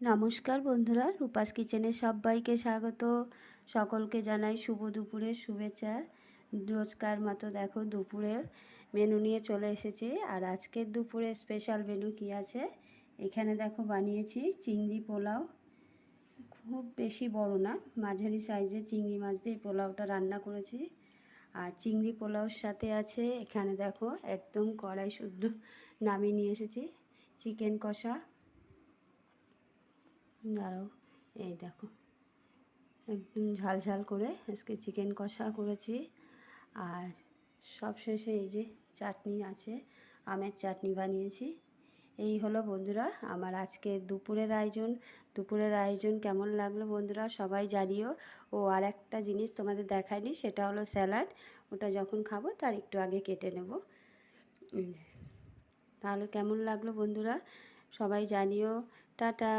নমস্কার বন্ধুরা, রূপাস কিচেনে সবাইকে স্বাগত। সকলকে জানাই শুভ দুপুরের শুভেচ্ছা। রোজকার মতো দেখো দুপুরের মেনু নিয়ে চলে এসেছি। আর আজকের দুপুরের স্পেশাল মেনু কি আছে, এখানে দেখো বানিয়েছি চিংড়ি পোলাও। খুব বেশি বড় না, মাঝারি সাইজের চিংড়ি মাছ দিয়ে পোলাওটা রান্না করেছি। আর চিংড়ি পোলাওর সাথে আছে এখানে দেখো একদম কড়াই শুদ্ধ নামিয়ে নিয়ে এসেছি চিকেন কষা। দাঁড়াও, এই দেখো একদম ঝাল ঝাল করে আজকে চিকেন কষা করেছি। আর সব শেষে এই যে চাটনি আছে, আমের চাটনি বানিয়েছি। এই হলো বন্ধুরা আমার আজকে দুপুরের আয়োজন কেমন লাগলো বন্ধুরা সবাই জানিও। ও আর একটা জিনিস তোমাদের দেখায়নি, সেটা হলো স্যালাড। ওটা যখন খাবো তার একটু আগে কেটে নেব। তাহলে কেমন লাগলো বন্ধুরা সবাই জানিও। টাটা।